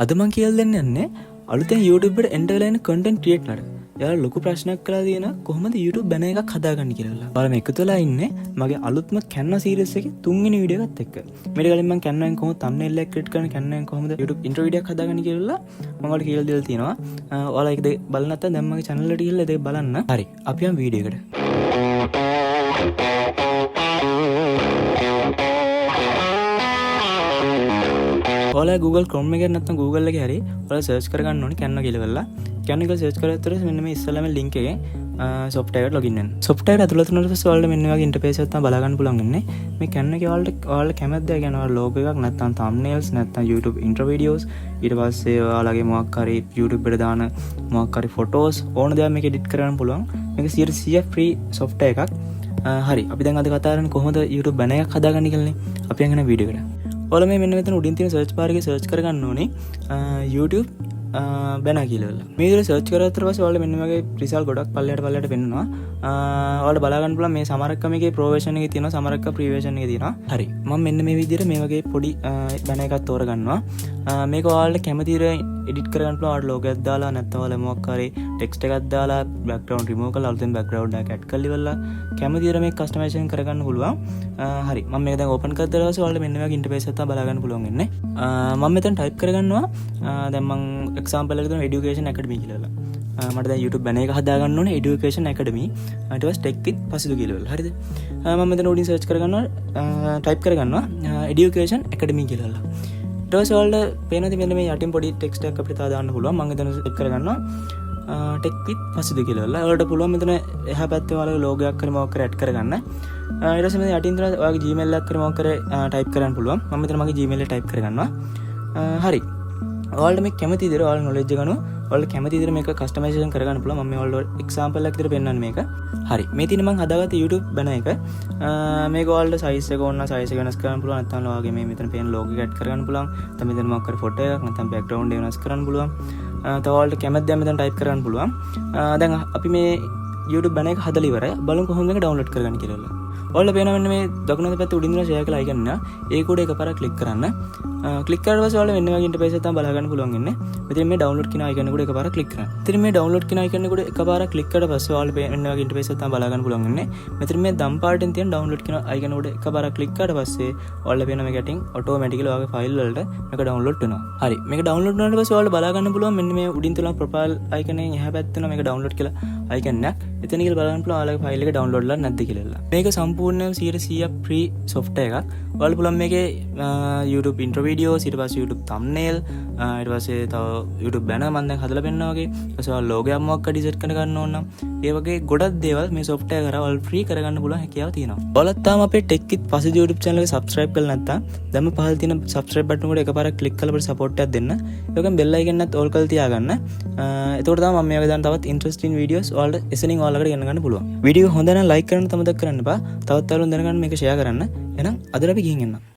අද මං කියලා දෙන්න යන්නේ අලුතෙන් YouTube එකට එන්ටර් වෙලා ඉන්න content creator ලාට. එයාලා ලොකු ප්‍රශ්නයක් කරලා තියෙනවා කොහොමද YouTube banner එකක් හදාගන්නේ කියලා. ඔයාලා මේ එකතු වෙලා ඉන්නේ මගේ අලුත්ම Canva series එකේ 3 වෙනි වීඩියෝ එකත් එක්ක. මේක කලින් මං Canva එකෙන් කොහොමද thumbnail එක create කරන්නේ, Canva එකෙන් කොහොමද YouTube intro video එකක් හදාගන්නේ කියලා මම ඔයාලට කියලා දෙලා තියෙනවා. ඔයාලා ඒක බලන්න නැත්නම් දැන් මගේ channel එකට ගිහලා ඒක බලන්න. හරි. අපි යමු වීඩියෝ එකට. ඔයාලා Google Chrome එකේ නැත්නම් Google එකේ හරි ඔයාලා search කරගන්න ඕනේ Canva කියලා වෙලා. Canva එක search කරලා විතර මෙන්න මේ ඉස්සෙල්ලාම link එකේ software එකට login වෙන්න. software එක ඇතුළත වුණාට පස්සේ ඔයාලට මෙන්න වගේ interface එකක් තමයි බලා ගන්න පුළුවන් වෙන්නේ. මේ Canva එකේ ඔයාලට කැමති දේ කියන්නේ ඔයාලා logo එකක් නැත්නම් thumbnails නැත්නම් YouTube intro videos ඊට පස්සේ ඔයාලගේ මොකක් හරි YouTube එකට දාන මොකක් හරි photos ඕන දේවල් මේක edit කරගන්න පුළුවන්. මේක 100% free software එකක්. හරි. අපි දැන් අද කතා කරන්නේ කොහොමද YouTube banner එකක් හදාගන්නේ කියලානේ. අපි යන වීඩියෝ එකට. ඔයාලා මේ මෙන්න මෙතන උඩින් තියෙන search bar එකේ search කරගන්න ඕනේ YouTube banner කියලා. මේ විදිහට search කරලා පස්සේ ඔයාලා මෙන්න වගේ result ගොඩක් පල්ලයට පෙන්නනවා. ඔයාලට බලා ගන්න පුළුවන් මේ සමරක්ක මේකේ pro version එකේ තියෙනවා, සමරක්ක free version එකේ තියෙනවා. හරි. මම මෙන්න මේ විදිහට මේ වගේ පොඩි banner එකක් තෝරගන්නවා. මේක ඔයාලට කැමති විදිහට edit කරගන්න පුළුවන්. ඔයාලා logo එකක් දාලා නැත්නම් ඔයාලා මොකක් හරි text එකක් දාලා background remove කරලා අලුතෙන් background එකක් add කරලා ඉවරලා කැමති විදිහට මේක customization කරගන්න පුළුවන්. හරි. මම මේක දැන් open කරලා දාලා ඔයාලට මෙන්න වගේ interface එකක් තමයි බලා ගන්න පුළුවන් වෙන්නේ. මම මෙතන type කරගන්නවා. දැන් මම example එකකට දෙනවා education academy කියලා. මට දැන් YouTube banner එක හදාගන්න ඕනේ education academy. ඊට පස්සේ tech with පසිදු කියලා. හරිද? මම මෙතන උඩින් search කරගන්නවා type කරගන්නවා education academy කියලා. ඊට පස්සේ ඔයාලට පේනද මෙන්න මේ යටින් පොඩි text එකක් අපිට දාන්න පුළුවන්. මම එතන click කරගන්නවා tech with පසිදු කියලා. ඔයාලට පුළුවන් මෙතන එහා පැත්තේ ඔයාලගේ logo එකක් හරි මොකක් හරි add කරගන්න. ඊට පස්සේ මෙතන යටින් තියෙන ඔයාගේ Gmail එකක් හරි මොකක් හරි type කරන්න පුළුවන්. මම මෙතන මගේ Gmail එක type කරගන්නවා. හරි. ඔයාලට මේ කැමති විදිහට ඔයාලා knowledge එක අනුව ඔයාලට කැමති විදිහට මේක customization කරගන්න පුළුවන්. මම මේ ඔයාලට example එකක් විදිහට පෙන්නන්නේ මේක. හරි. මේ තියෙන මම හදාගත්ත YouTube banner එක. මේක ඔයාලට size එක ඕන නම් size එක වෙනස් කරන්න පුළුවන්. නැත්නම් ඔයාගේ මේ මෙතන පේන logo එක add කරගන්න පුළුවන්. නැත්නම් මෙතන මොකක් හරි photo එකක් නැත්නම් background එක වෙනස් කරන්න පුළුවන්. තව ඔයාලට කැමති දේ මෙතන type කරගන්න පුළුවන්. දැන් අපි මේ YouTube banner එක හදලා ඉවරයි. බලමු කොහොමද මේක download කරගන්නේ කියලා. ඔයාලා පේනවා මෙන්න මේ දකුණු පැත්තේ උඩින් තියෙන share කියලා icon එක. ඒක උඩ එකපාරක් click කරන්න. click කරලා පස්සේ ඔයාලා මෙන්න වගේ interface එකක් තමයි බලා ගන්න පුළුවන් වෙන්නේ. මෙතන මේ download කියන icon එක උඩ එකපාරක් click කරන්න. ඉතින් මේ download කියන icon එක උඩ එකපාරක් click කරලා පස්සේ ඔයාලා මෙන්න වගේ interface එකක් තමයි බලා ගන්න පුළුවන් වෙන්නේ. මෙතන මේ thumb part එකෙන් තියෙන download කියන icon උඩ එකපාරක් click කරලා පස්සේ ඔයාලා පේන මේක යටින් automatically ඔයාගේ file වලට මේක download වෙනවා. හරි. මේක download වුණාට පස්සේ ඔයාලා බලා ගන්න පුළුවන් මෙන්න මේ උඩින් තියෙන profile icon එකෙන් එහා පැත්තේ මේක download කියලා icon එකක්. එතන කියලා බලා ගන්න පුළුවන් ඔයාලගේ file එක download වෙලා නැද්ද කියලා. මේක සම්පූර්ණයෙන් 100% free software එකක්. ඔයාලා පුළුවන් මේකේ YouTube intro videos ඊට පස්සේ YouTube thumbnail ඊට පස්සේ තව YouTube banner මම දැන් හදලා පෙන්නනවා වගේ. ඊට පස්සේ ඔයාලා logo එකක් මොකක් හරි set කරගන්න ඕන නම් ඒ වගේ ගොඩක් දේවල් මේ software කරා ඔයාලා free කරගන්න පුළුවන් හැකියාව තියෙනවා. ඔයාලත් තාම අපේ tech with Pasidu YouTube channel එක subscribe කරලා නැත්නම් දැන්ම පහළ තියෙන subscribe button එකට එකපාරක් click කරලා අපිට support එකක් දෙන්න. ඒ වගේම bell icon එකත් all කරලා තියාගන්න. එතකොට තමයි මම මේ වගේ දාන තවත් interesting videos ඔයාලට එසනින් ඔයාලකට ගෙන්න ගන්න පුළුවන්. වීඩියෝ හොඳ නම් like කරන්න තමතක් කරන්න එපා. තවත් අයලුන් දැනගන්න මේක share කරන්න. එහෙනම් අද අපි ගිහින් එන්න.